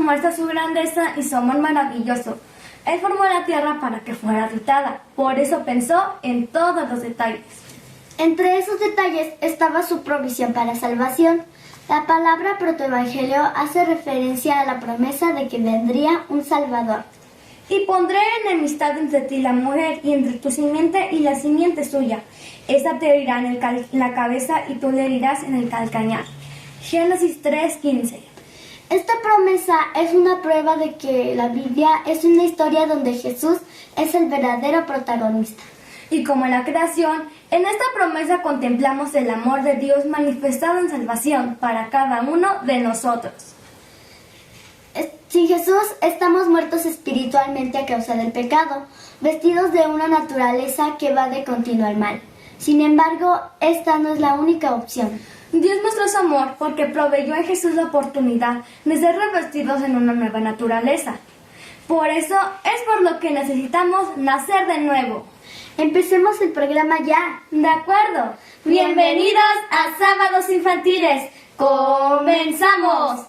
muestra su grandeza y su amor maravilloso. Él formó la tierra para que fuera habitada, por eso pensó en todos los detalles. Entre esos detalles estaba su provisión para salvación. La palabra protoevangelio hace referencia a la promesa de que vendría un Salvador. Y pondré enemistad entre ti y la mujer, y entre tu simiente y la simiente suya. Esta te herirá en la cabeza y tú le herirás en el calcañar. Génesis 3:15. Esta promesa es una prueba de que la Biblia es una historia donde Jesús es el verdadero protagonista. Y como en la creación, en esta promesa contemplamos el amor de Dios manifestado en salvación para cada uno de nosotros. Sin Jesús estamos muertos espiritualmente a causa del pecado, vestidos de una naturaleza que va de continuo al mal. Sin embargo, esta no es la única opción. Dios mostró su amor porque proveyó en Jesús la oportunidad de ser revestidos en una nueva naturaleza. Por eso es por lo que necesitamos nacer de nuevo. Empecemos el programa ya. De acuerdo. Bienvenidos a Sábados Infantiles. ¡Comenzamos!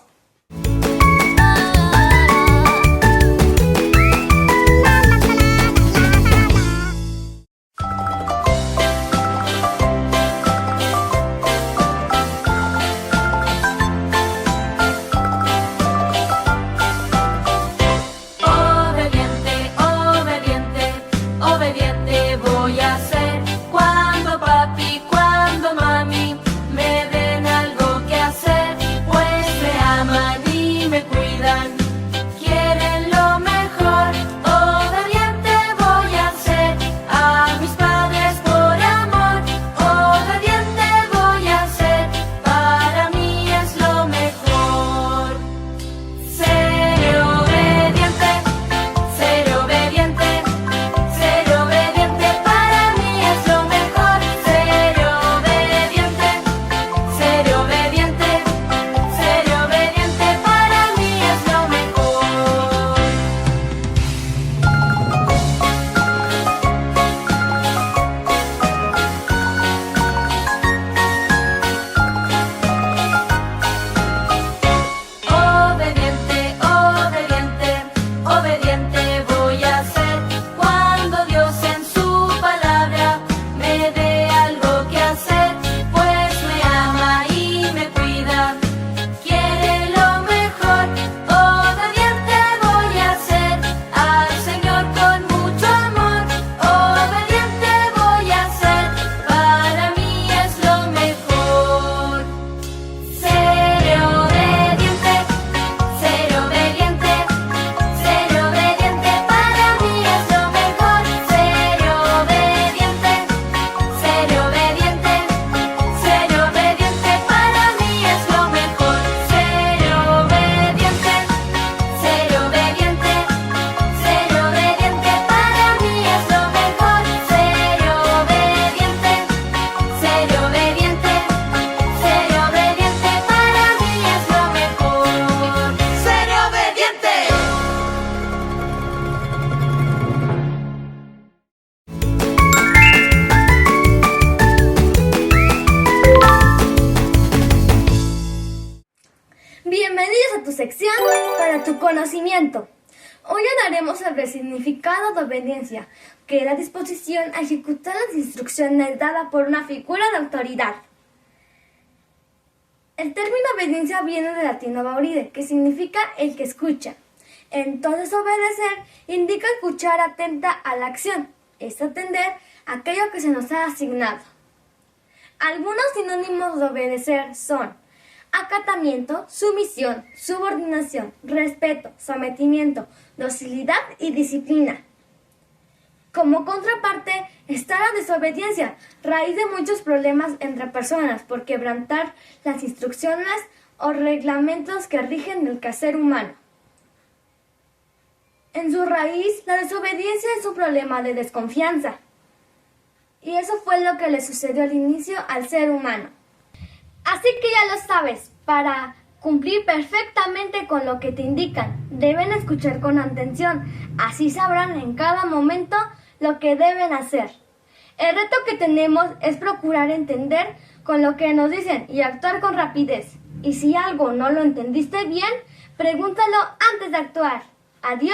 Bienvenidos a tu sección para tu conocimiento. Hoy hablaremos sobre el significado de obediencia, que es la disposición a ejecutar las instrucciones dadas por una figura de autoridad. El término obediencia viene del latín obaudire, que significa el que escucha. Entonces obedecer indica escuchar atenta a la acción, es atender a aquello que se nos ha asignado. Algunos sinónimos de obedecer son acatamiento, sumisión, subordinación, respeto, sometimiento, docilidad y disciplina. Como contraparte está la desobediencia, raíz de muchos problemas entre personas por quebrantar las instrucciones o reglamentos que rigen el quehacer humano. En su raíz, la desobediencia es un problema de desconfianza. Y eso fue lo que le sucedió al inicio al ser humano. Así que ya lo sabes, para cumplir perfectamente con lo que te indican, deben escuchar con atención, así sabrán en cada momento lo que deben hacer. El reto que tenemos es procurar entender con lo que nos dicen y actuar con rapidez. Y si algo no lo entendiste bien, Pregúntalo antes de actuar. ¡Adiós!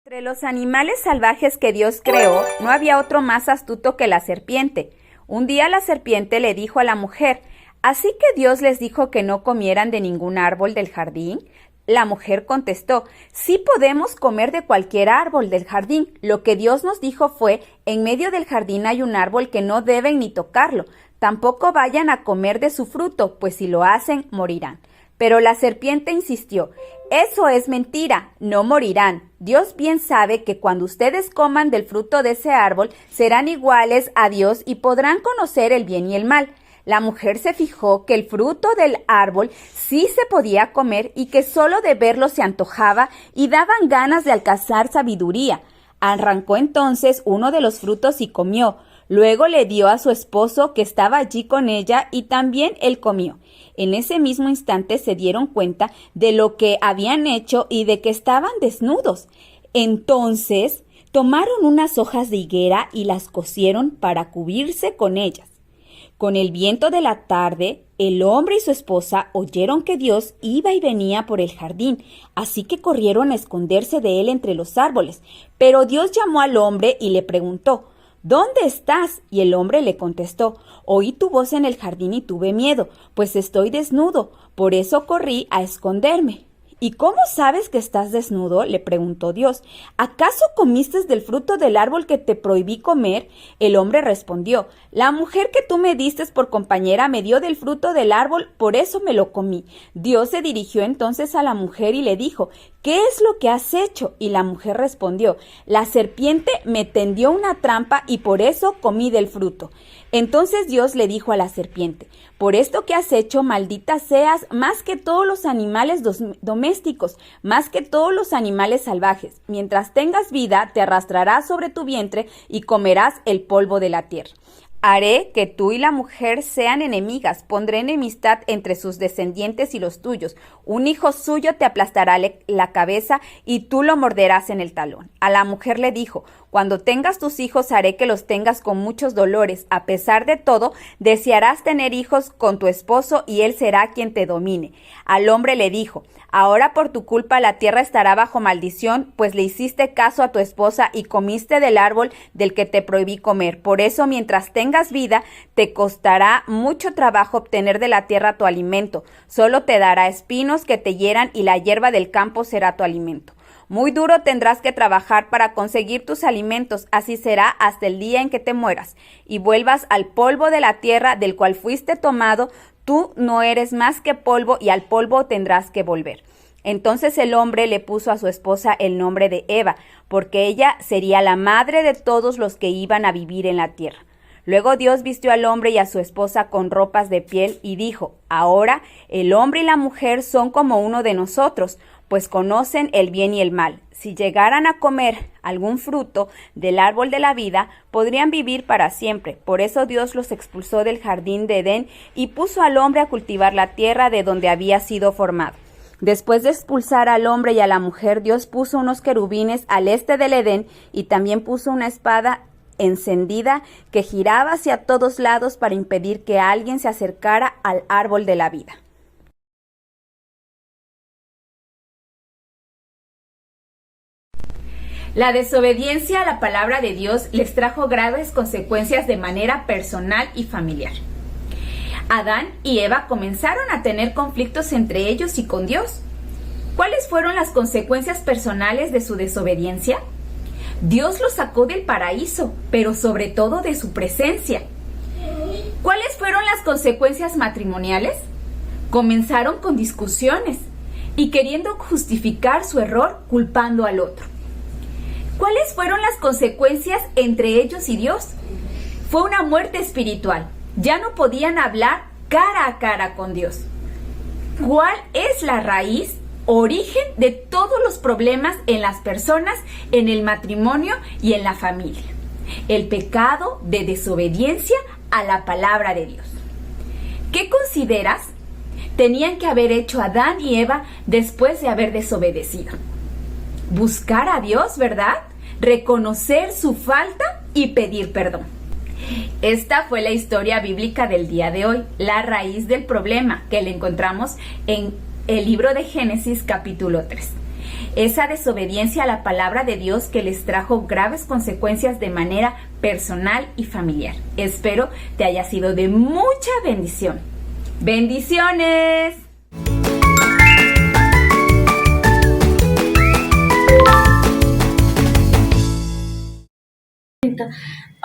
Entre los animales salvajes que Dios creó, no había otro más astuto que la serpiente. Un día la serpiente le dijo a la mujer: ¿Así que Dios les dijo que no comieran de ningún árbol del jardín? La mujer contestó: sí podemos comer de cualquier árbol del jardín. Lo que Dios nos dijo fue: en medio del jardín hay un árbol que no deben ni tocarlo. Tampoco vayan a comer de su fruto, pues si lo hacen, morirán. Pero la serpiente insistió: eso es mentira, no morirán. Dios bien sabe que cuando ustedes coman del fruto de ese árbol, serán iguales a Dios y podrán conocer el bien y el mal. La mujer se fijó que el fruto del árbol sí se podía comer y que solo de verlo se antojaba y daban ganas de alcanzar sabiduría. Arrancó entonces uno de los frutos y comió. Luego le dio a su esposo que estaba allí con ella y también él comió. En ese mismo instante se dieron cuenta de lo que habían hecho y de que estaban desnudos. Entonces tomaron unas hojas de higuera y las cosieron para cubrirse con ellas. Con el viento de la tarde, el hombre y su esposa oyeron que Dios iba y venía por el jardín, así que corrieron a esconderse de él entre los árboles. Pero Dios llamó al hombre y le preguntó: ¿dónde estás? Y el hombre le contestó: oí tu voz en el jardín y tuve miedo, pues estoy desnudo, por eso corrí a esconderme. ¿Y cómo sabes que estás desnudo?, le preguntó Dios. ¿Acaso comiste del fruto del árbol que te prohibí comer? El hombre respondió: la mujer que tú me diste por compañera me dio del fruto del árbol, por eso me lo comí. Dios se dirigió entonces a la mujer y le dijo: ¿qué es lo que has hecho? Y la mujer respondió: la serpiente me tendió una trampa y por eso comí del fruto. Entonces Dios le dijo a la serpiente: por esto que has hecho, maldita seas más que todos los animales domésticos, más que todos los animales salvajes. Mientras tengas vida, te arrastrarás sobre tu vientre y comerás el polvo de la tierra. Haré que tú y la mujer sean enemigas, pondré enemistad entre sus descendientes y los tuyos. Un hijo suyo te aplastará la cabeza y tú lo morderás en el talón. A la mujer le dijo: cuando tengas tus hijos haré que los tengas con muchos dolores. A pesar de todo, desearás tener hijos con tu esposo y él será quien te domine. Al hombre le dijo: ahora por tu culpa la tierra estará bajo maldición, pues le hiciste caso a tu esposa y comiste del árbol del que te prohibí comer. Por eso, mientras tengas vida, te costará mucho trabajo obtener de la tierra tu alimento. Solo te dará espinos que te hieran y la hierba del campo será tu alimento. Muy duro tendrás que trabajar para conseguir tus alimentos, así será hasta el día en que te mueras y vuelvas al polvo de la tierra del cual fuiste tomado. Tú no eres más que polvo y al polvo tendrás que volver. Entonces el hombre le puso a su esposa el nombre de Eva, porque ella sería la madre de todos los que iban a vivir en la tierra. Luego Dios vistió al hombre y a su esposa con ropas de piel y dijo: ahora el hombre y la mujer son como uno de nosotros, pues conocen el bien y el mal. Si llegaran a comer algún fruto del árbol de la vida, podrían vivir para siempre. Por eso Dios los expulsó del jardín de Edén y puso al hombre a cultivar la tierra de donde había sido formado. Después de expulsar al hombre y a la mujer, Dios puso unos querubines al este del Edén y también puso una espada encendida que giraba hacia todos lados para impedir que alguien se acercara al árbol de la vida. La desobediencia a la palabra de Dios les trajo graves consecuencias de manera personal y familiar. Adán y Eva comenzaron a tener conflictos entre ellos y con Dios. ¿Cuáles fueron las consecuencias personales de su desobediencia? Dios los sacó del paraíso, pero sobre todo de su presencia. ¿Cuáles fueron las consecuencias matrimoniales? Comenzaron con discusiones y queriendo justificar su error culpando al otro. ¿Cuáles fueron las consecuencias entre ellos y Dios? Fue una muerte espiritual. Ya no podían hablar cara a cara con Dios. ¿Cuál es la raíz, origen de todos los problemas en las personas, en el matrimonio y en la familia? El pecado de desobediencia a la palabra de Dios. ¿Qué consideras tenían que haber hecho Adán y Eva después de haber desobedecido? Buscar a Dios, ¿verdad? Reconocer su falta y pedir perdón. Esta fue la historia bíblica del día de hoy, la raíz del problema que le encontramos en el libro de Génesis capítulo 3. Esa desobediencia a la palabra de Dios que les trajo graves consecuencias de manera personal y familiar. Espero te haya sido de mucha bendición. ¡Bendiciones!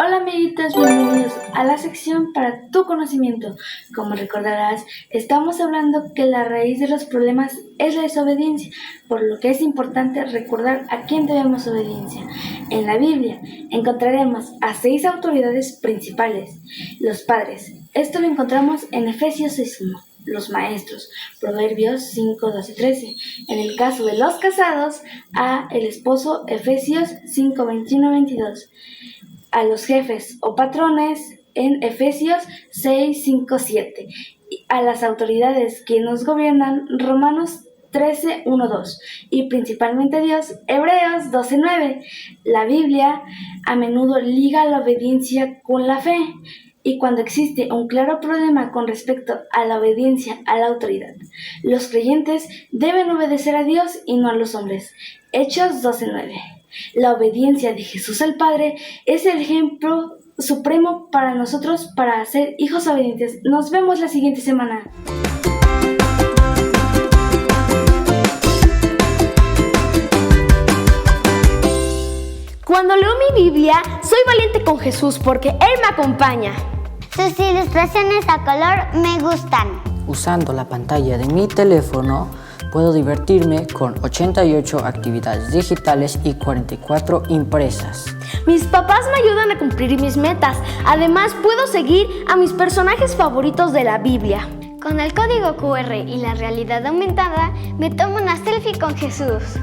Hola amiguitos, bienvenidos a la sección para tu conocimiento. Como recordarás, estamos hablando que la raíz de los problemas es la desobediencia, por lo que es importante recordar a quién debemos obediencia. En la Biblia encontraremos a 6 autoridades principales: los padres. Esto lo encontramos en Efesios 6:1. Los maestros, Proverbios 5:12-13. En el caso de los casados, a el esposo, Efesios 5:21-22. A los jefes o patrones, en Efesios 6:5-7. A las autoridades que nos gobiernan, Romanos 13:1-2. Y principalmente a Dios, Hebreos 12:9. La Biblia a menudo liga la obediencia con la fe. Y cuando existe un claro problema con respecto a la obediencia a la autoridad, los creyentes deben obedecer a Dios y no a los hombres. Hechos 12:9. La obediencia de Jesús al Padre es el ejemplo supremo para nosotros para ser hijos obedientes. Nos vemos la siguiente semana. Cuando leo mi Biblia, soy valiente con Jesús porque Él me acompaña. Sus ilustraciones a color me gustan. Usando la pantalla de mi teléfono, puedo divertirme con 88 actividades digitales y 44 impresas. Mis papás me ayudan a cumplir mis metas. Además, puedo seguir a mis personajes favoritos de la Biblia. Con el código QR y la realidad aumentada, me tomo una selfie con Jesús.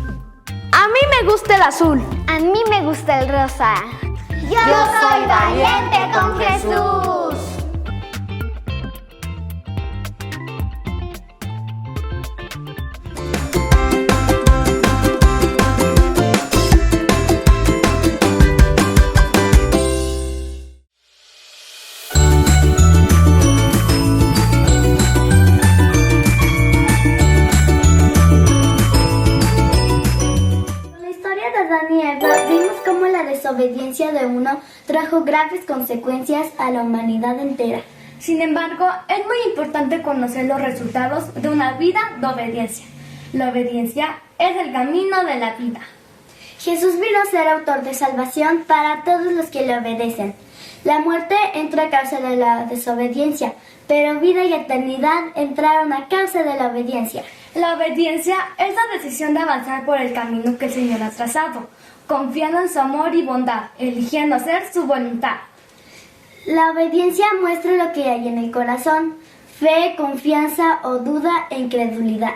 A mí me gusta el azul. A mí me gusta el rosa. Yo soy valiente con Jesús. Vimos cómo la desobediencia de uno trajo graves consecuencias a la humanidad entera. Sin embargo, es muy importante conocer los resultados de una vida de obediencia. La obediencia es el camino de la vida. Jesús vino a ser autor de salvación para todos los que le obedecen. La muerte entró a causa de la desobediencia, pero vida y eternidad entraron a causa de la obediencia. La obediencia es la decisión de avanzar por el camino que el Señor ha trazado, confiando en su amor y bondad, eligiendo hacer su voluntad. La obediencia muestra lo que hay en el corazón: fe, confianza o duda e incredulidad.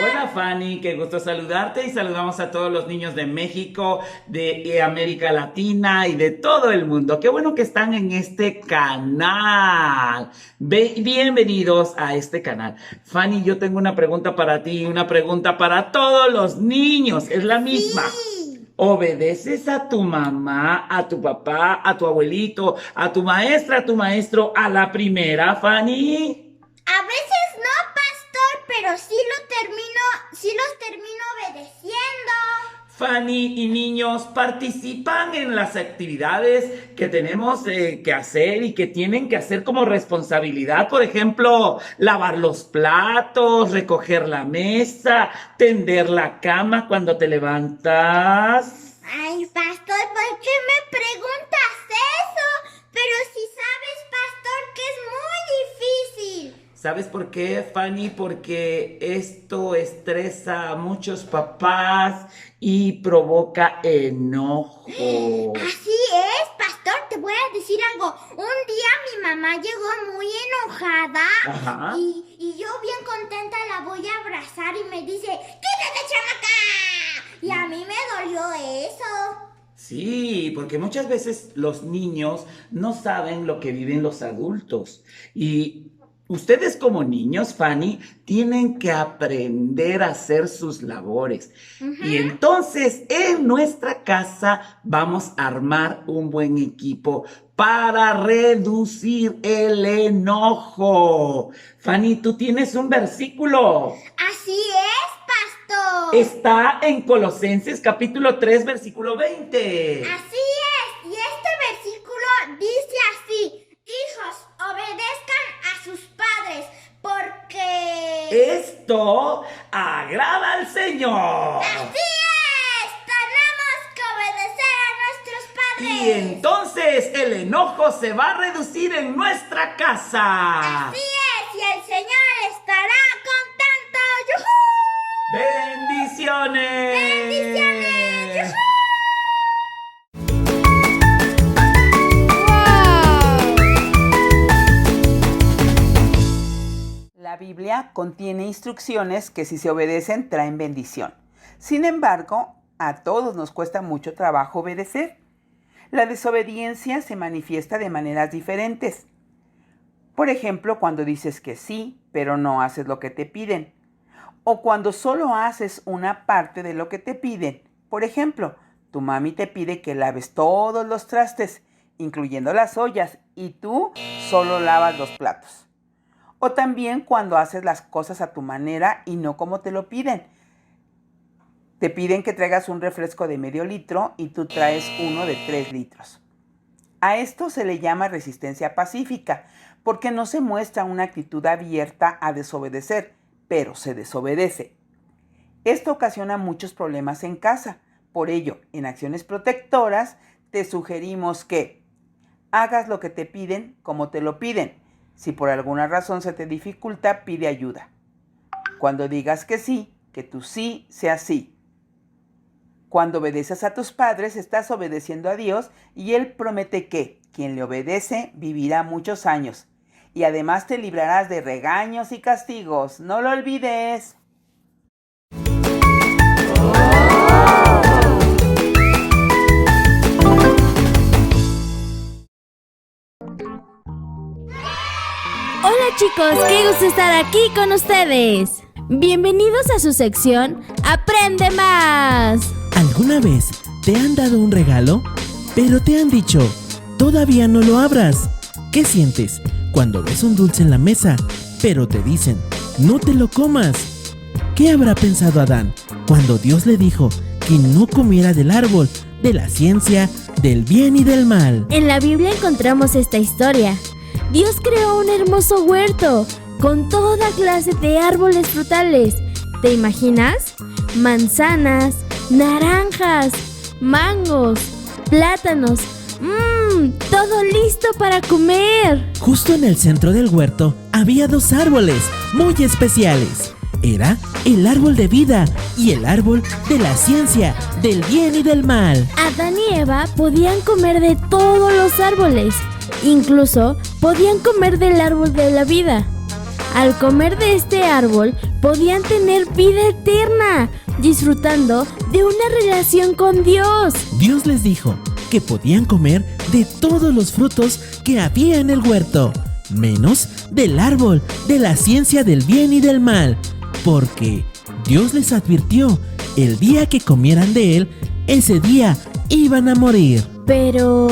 Hola Fanny, qué gusto saludarte y saludamos a todos los niños de México, de América Latina y de todo el mundo. Qué bueno que están en este canal. Bienvenidos a este canal. Fanny, yo tengo una pregunta para ti y una pregunta para todos los niños. Es la misma. ¿Obedeces a tu mamá, a tu papá, a tu abuelito, a tu maestra, a tu maestro a la primera, Fanny? A veces no, pastor, pero sí los termino obedeciendo. Fanny y niños participan en las actividades que tenemos que hacer y que tienen que hacer como responsabilidad. Por ejemplo, lavar los platos, recoger la mesa, tender la cama cuando te levantas. Ay, pastor, ¿por qué me preguntas eso? Pero si sabes, pastor, que es muy difícil. ¿Sabes por qué, Fanny? Porque esto estresa a muchos papás y provoca enojo. Así es, pastor, te voy a decir algo. Un día mi mamá llegó muy enojada. Ajá. Y yo bien contenta la voy a abrazar y me dice: ¡quítate, chamaca! Y a mí me dolió eso. Sí, porque muchas veces los niños no saben lo que viven los adultos. Y ustedes como niños, Fanny, tienen que aprender a hacer sus labores. Y entonces en nuestra casa vamos a armar un buen equipo para reducir el enojo. Fanny, tú tienes un versículo. Así es, pastor. Está en Colosenses capítulo 3, versículo 20. Así es. Y este versículo dice así: hijos, obedezcan a sus padres, porque Esto agrada al Señor. así es. Tenemos que obedecer a nuestros padres. Y entonces el enojo se va a reducir en nuestra casa. Así es, y el Señor estará contento. ¡Yujú! ¡Bendiciones! ¡Bendiciones! La Biblia contiene instrucciones que si se obedecen traen bendición. Sin embargo, a todos nos cuesta mucho trabajo obedecer. La desobediencia se manifiesta de maneras diferentes. Por ejemplo, cuando dices que sí, pero no haces lo que te piden. O cuando solo haces una parte de lo que te piden. Por ejemplo, tu mami te pide que laves todos los trastes, incluyendo las ollas, y tú solo lavas los platos. O también cuando haces las cosas a tu manera y no como te lo piden. Te piden que traigas un refresco de medio litro y tú traes uno de 3 litros. A esto se le llama resistencia pacífica, porque no se muestra una actitud abierta a desobedecer, pero se desobedece. Esto ocasiona muchos problemas en casa. Por ello, en Acciones Protectoras, te sugerimos que hagas lo que te piden como te lo piden. Si por alguna razón se te dificulta, pide ayuda. Cuando digas que sí, que tu sí sea sí. Cuando obedeces a tus padres, estás obedeciendo a Dios y Él promete que quien le obedece vivirá muchos años. Y además te librarás de regaños y castigos. ¡No lo olvides! Hola chicos, qué gusto estar aquí con ustedes. Bienvenidos a su sección Aprende Más. ¿Alguna vez te han dado un regalo, pero te han dicho, todavía no lo abras? ¿Qué sientes cuando ves un dulce en la mesa, pero te dicen, no te lo comas? ¿Qué habrá pensado Adán cuando Dios le dijo que no comiera del árbol de la ciencia del bien y del mal? En la Biblia encontramos esta historia. Dios creó un hermoso huerto con toda clase de árboles frutales. ¿Te imaginas? Manzanas, naranjas, mangos, plátanos. Todo listo para comer. Justo en el centro del huerto había 2 árboles muy especiales. Era el árbol de vida y el árbol de la ciencia del bien y del mal. Adán y Eva podían comer de todos los árboles. Incluso podían comer del árbol de la vida. Al comer de este árbol, podían tener vida eterna, disfrutando de una relación con Dios. Dios les dijo que podían comer de todos los frutos que había en el huerto, menos del árbol de la ciencia del bien y del mal, porque Dios les advirtió, el día que comieran de él, ese día iban a morir. Pero,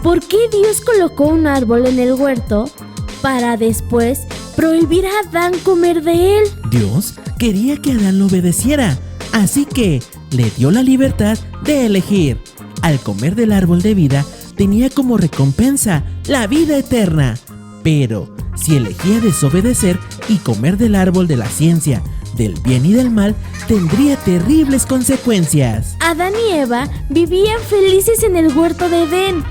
¿por qué Dios colocó un árbol en el huerto para después prohibir a Adán comer de él? Dios quería que Adán lo obedeciera, así que le dio la libertad de elegir. Al comer del árbol de vida, tenía como recompensa la vida eterna. Pero si elegía desobedecer y comer del árbol de la ciencia del bien y del mal, tendría terribles consecuencias. Adán y Eva vivían felices en el huerto de Edén.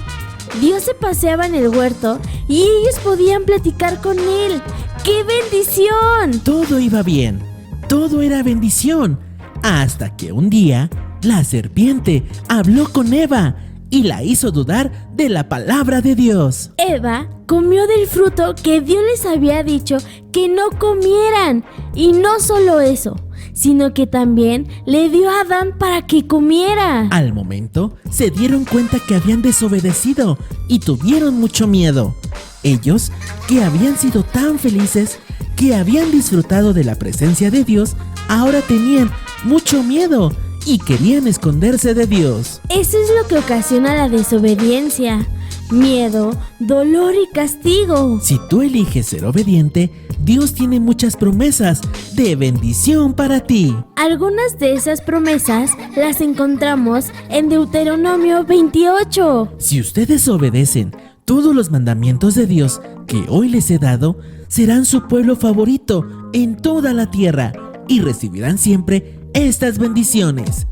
Dios se paseaba en el huerto y ellos podían platicar con él. ¡Qué bendición! Todo iba bien, todo era bendición, hasta que un día la serpiente habló con Eva y la hizo dudar de la palabra de Dios. Eva comió del fruto que Dios les había dicho que no comieran. Y no solo eso, sino que también le dio a Adán para que comiera. Al momento, se dieron cuenta que habían desobedecido y tuvieron mucho miedo. Ellos, que habían sido tan felices, que habían disfrutado de la presencia de Dios, ahora tenían mucho miedo y querían esconderse de Dios. Eso es lo que ocasiona la desobediencia: miedo, dolor y castigo. Si tú eliges ser obediente, Dios tiene muchas promesas de bendición para ti. Algunas de esas promesas las encontramos en Deuteronomio 28. Si ustedes obedecen todos los mandamientos de Dios que hoy les he dado, serán su pueblo favorito en toda la tierra y recibirán siempre estas bendiciones.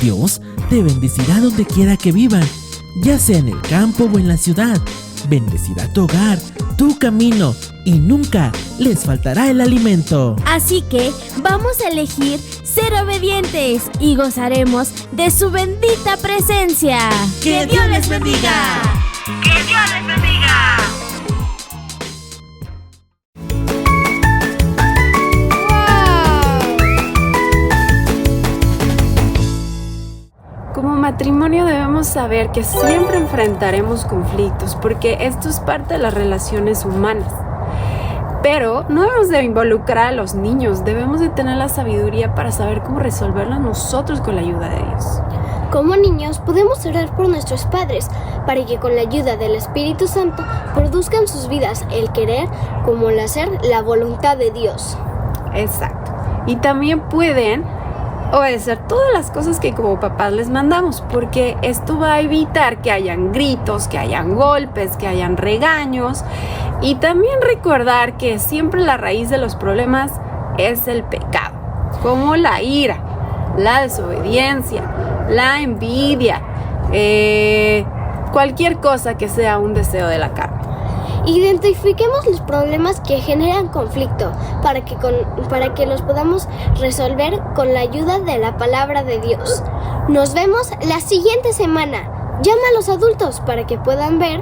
Dios te bendecirá donde quiera que vivan, ya sea en el campo o en la ciudad. Bendecirá tu hogar, tu camino, y nunca les faltará el alimento. Así que vamos a elegir ser obedientes y gozaremos de su bendita presencia. ¡Que Dios les bendiga! ¡Que Dios les bendiga! Como matrimonio debemos saber que siempre enfrentaremos conflictos, porque esto es parte de las relaciones humanas. Pero no debemos de involucrar a los niños, debemos de tener la sabiduría para saber cómo resolverlo nosotros con la ayuda de Dios. Como niños podemos orar por nuestros padres para que con la ayuda del Espíritu Santo produzcan sus vidas el querer como el hacer la voluntad de Dios. Exacto. Y también pueden obedecer todas las cosas que como papás les mandamos, porque esto va a evitar que hayan gritos, que hayan golpes, que hayan regaños. Y también recordar que siempre la raíz de los problemas es el pecado, como la ira, la desobediencia, la envidia, cualquier cosa que sea un deseo de la carne. Identifiquemos los problemas que generan conflicto para que los podamos resolver con la ayuda de la palabra de Dios. Nos vemos la siguiente semana. Llama a los adultos para que puedan ver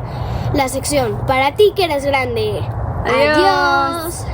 la sección Para ti que eres grande. Adiós.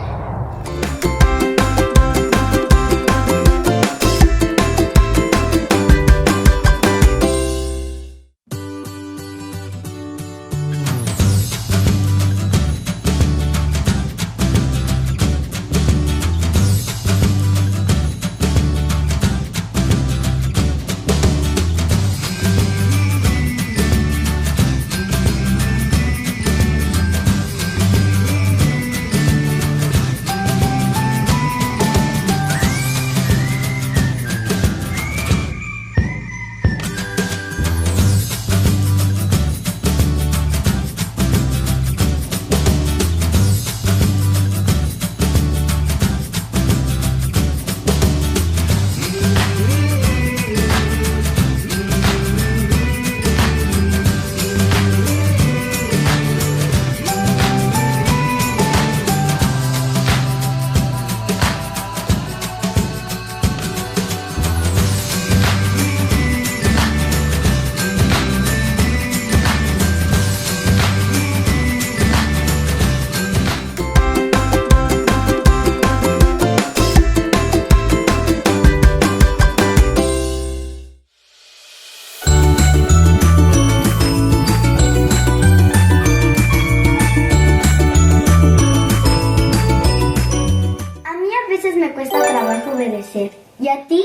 ¿Y a ti?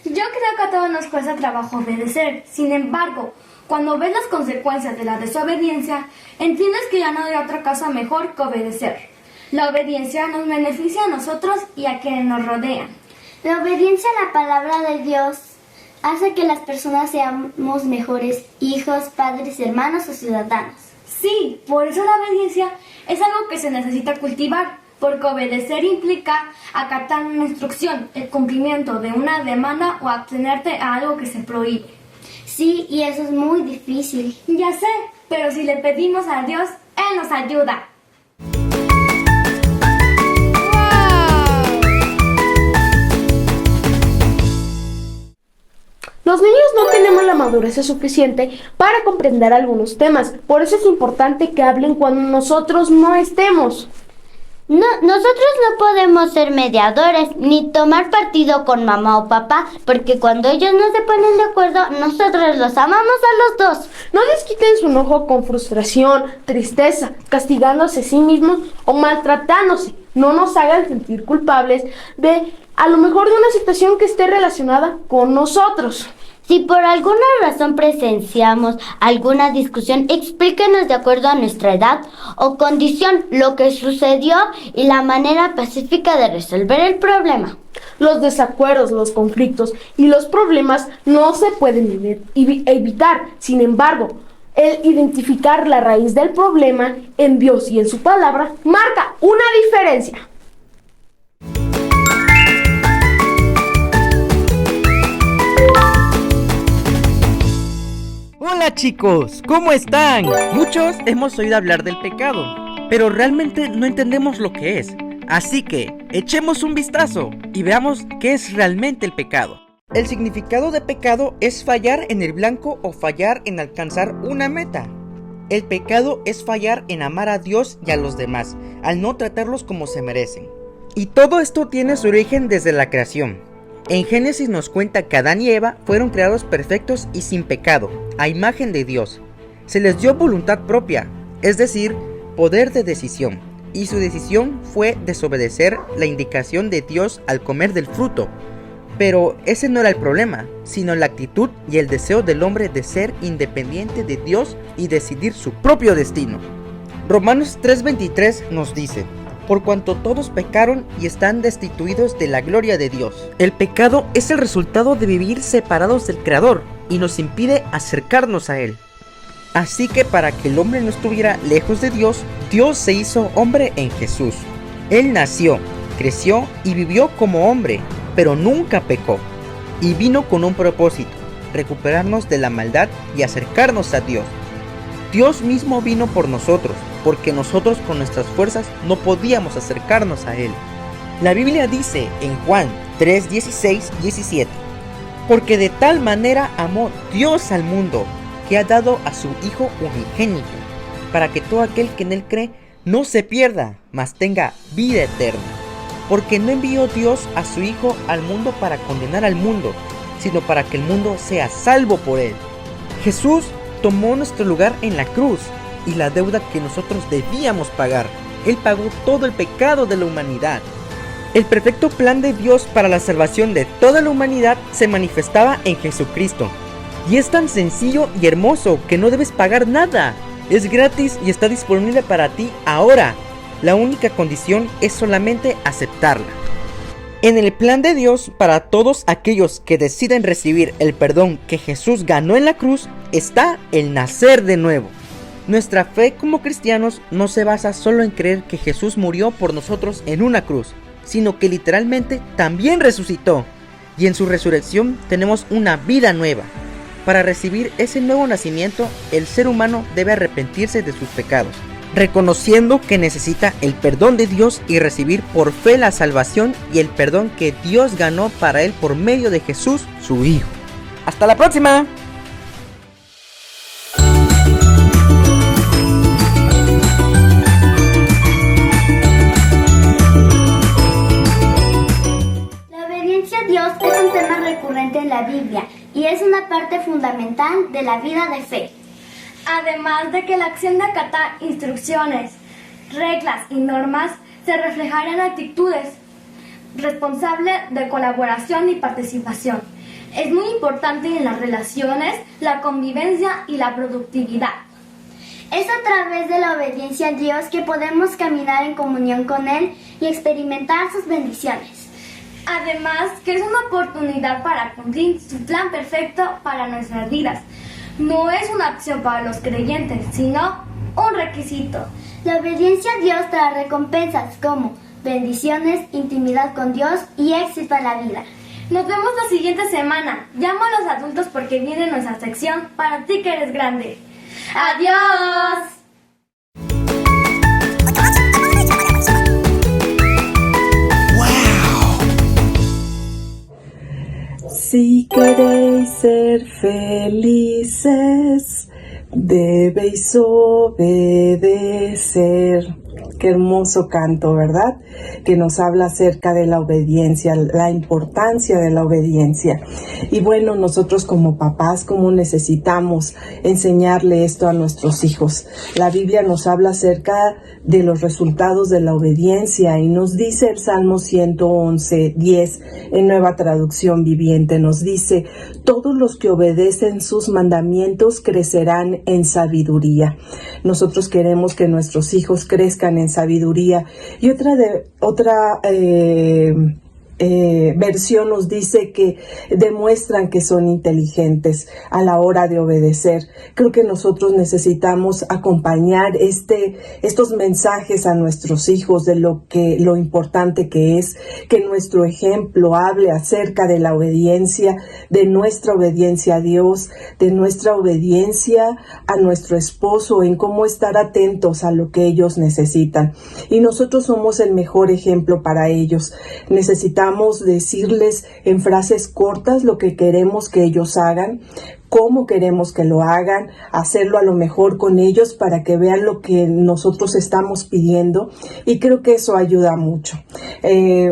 Yo creo que a todos nos cuesta trabajo obedecer. Sin embargo, cuando ves las consecuencias de la desobediencia, entiendes que ya no hay otra cosa mejor que obedecer. La obediencia nos beneficia a nosotros y a quienes nos rodean. La obediencia a la palabra de Dios hace que las personas seamos mejores hijos, padres, hermanos o ciudadanos. Sí, por eso la obediencia es algo que se necesita cultivar, porque obedecer implica acatar una instrucción, el cumplimiento de una demanda o abstenerte a algo que se prohíbe. Sí, y eso es muy difícil. Ya sé, pero si le pedimos a Dios, Él nos ayuda. Los niños no tenemos la madurez suficiente para comprender algunos temas, por eso es importante que hablen cuando nosotros no estemos. No, nosotros no podemos ser mediadores ni tomar partido con mamá o papá, porque cuando ellos no se ponen de acuerdo, nosotros los amamos a los dos. No les quiten su enojo con frustración, tristeza, castigándose a sí mismos o maltratándose. No nos hagan sentir culpables de, a lo mejor, de una situación que esté relacionada con nosotros. Si por alguna razón presenciamos alguna discusión, explíquenos de acuerdo a nuestra edad o condición lo que sucedió y la manera pacífica de resolver el problema. Los desacuerdos, los conflictos y los problemas no se pueden evitar. Sin embargo, el identificar la raíz del problema en Dios y en su palabra marca una diferencia. Hola chicos, ¿cómo están? Muchos hemos oído hablar del pecado, pero realmente no entendemos lo que es. Así que echemos un vistazo y veamos qué es realmente el pecado. El significado de pecado es fallar en el blanco o fallar en alcanzar una meta. El pecado es fallar en amar a Dios y a los demás, al no tratarlos como se merecen. Y todo esto tiene su origen desde la creación. En Génesis nos cuenta que Adán y Eva fueron creados perfectos y sin pecado, a imagen de Dios. Se les dio voluntad propia, es decir, poder de decisión, y su decisión fue desobedecer la indicación de Dios al comer del fruto. Pero ese no era el problema, sino la actitud y el deseo del hombre de ser independiente de Dios y decidir su propio destino. Romanos 3:23 nos dice: por cuanto todos pecaron y están destituidos de la gloria de Dios. El pecado es el resultado de vivir separados del Creador y nos impide acercarnos a Él. Así que para que el hombre no estuviera lejos de Dios, Dios se hizo hombre en Jesús. Él nació, creció y vivió como hombre, pero nunca pecó. Y vino con un propósito: recuperarnos de la maldad y acercarnos a Dios. Dios mismo vino por nosotros, porque nosotros con nuestras fuerzas no podíamos acercarnos a Él. La Biblia dice en Juan 3:16-17: porque de tal manera amó Dios al mundo, que ha dado a su Hijo unigénito, para que todo aquel que en Él cree no se pierda, mas tenga vida eterna. Porque no envió Dios a su Hijo al mundo para condenar al mundo, sino para que el mundo sea salvo por Él. Jesús tomó nuestro lugar en la cruz y la deuda que nosotros debíamos pagar. Él pagó todo el pecado de la humanidad. El perfecto plan de Dios para la salvación de toda la humanidad se manifestaba en Jesucristo. Y es tan sencillo y hermoso que no debes pagar nada. Es gratis y está disponible para ti ahora. La única condición es solamente aceptarla. En el plan de Dios para todos aquellos que deciden recibir el perdón que Jesús ganó en la cruz está el nacer de nuevo. Nuestra fe como cristianos no se basa solo en creer que Jesús murió por nosotros en una cruz, sino que literalmente también resucitó, y en su resurrección tenemos una vida nueva. Para recibir ese nuevo nacimiento, el ser humano debe arrepentirse de sus pecados, reconociendo que necesita el perdón de Dios y recibir por fe la salvación y el perdón que Dios ganó para él por medio de Jesús, su Hijo. ¡Hasta la próxima! La obediencia a Dios es un tema recurrente en la Biblia y es una parte fundamental de la vida de fe. Además de que la acción de acatar instrucciones, reglas y normas se reflejará en actitudes responsables de colaboración y participación. Es muy importante en las relaciones, la convivencia y la productividad. Es a través de la obediencia a Dios que podemos caminar en comunión con Él y experimentar sus bendiciones. Además, que es una oportunidad para cumplir su plan perfecto para nuestras vidas. No es una acción para los creyentes, sino un requisito. La obediencia a Dios trae recompensas como bendiciones, intimidad con Dios y éxito en la vida. Nos vemos la siguiente semana. Llamo a los adultos porque viene nuestra sección Para ti que eres grande. ¡Adiós! Si queréis ser felices, debéis obedecer. Qué hermoso canto, ¿verdad? Que nos habla acerca de la obediencia, la importancia de la obediencia. Y bueno, nosotros como papás, ¿cómo necesitamos enseñarle esto a nuestros hijos? La Biblia nos habla acerca de los resultados de la obediencia y nos dice el Salmo 111:10 en Nueva Traducción Viviente, nos dice: todos los que obedecen sus mandamientos crecerán en sabiduría. Nosotros queremos que nuestros hijos crezcan en sabiduría. Y otra versión nos dice que demuestran que son inteligentes a la hora de obedecer. Creo que nosotros necesitamos acompañar estos mensajes a nuestros hijos de lo importante que es que nuestro ejemplo hable acerca de la obediencia, de nuestra obediencia a Dios, de nuestra obediencia a nuestro esposo, en cómo estar atentos a lo que ellos necesitan. Y nosotros somos el mejor ejemplo para ellos. Necesitamos decirles en frases cortas lo que queremos que ellos hagan, cómo queremos que lo hagan, hacerlo a lo mejor con ellos para que vean lo que nosotros estamos pidiendo, y creo que eso ayuda mucho.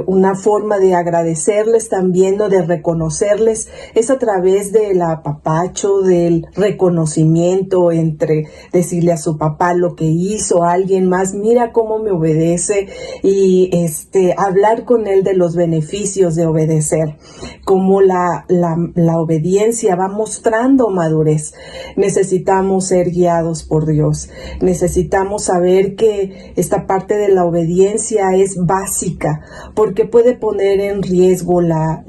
Una forma de agradecerles también o de reconocerles es a través del apapacho, del reconocimiento, entre decirle a su papá lo que hizo, a alguien más, mira cómo me obedece, y hablar con él de los beneficios de obedecer, cómo la obediencia va mostrando madurez. Necesitamos ser guiados por Dios. Necesitamos saber que esta parte de la obediencia es básica, porque puede poner en riesgo la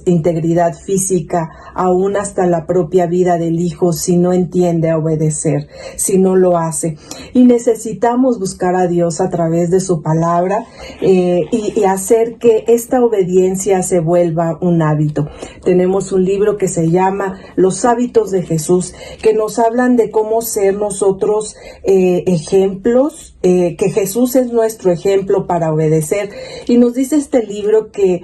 integridad física, aún hasta la propia vida del hijo, si no entiende a obedecer, si no lo hace. Y necesitamos buscar a Dios a través de su palabra y hacer que esta obediencia se vuelva un hábito. Tenemos un libro que se llama Los hábitos de Jesús, que nos hablan de cómo ser nosotros ejemplos, que Jesús es nuestro ejemplo para obedecer, y nos dice este libro que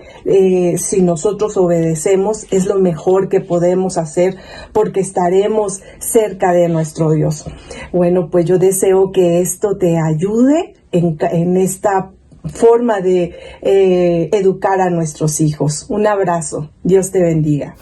si nosotros obedecemos es lo mejor que podemos hacer, porque estaremos cerca de nuestro Dios. Bueno, pues yo deseo que esto te ayude en esta forma de educar a nuestros hijos. Un abrazo. Dios te bendiga.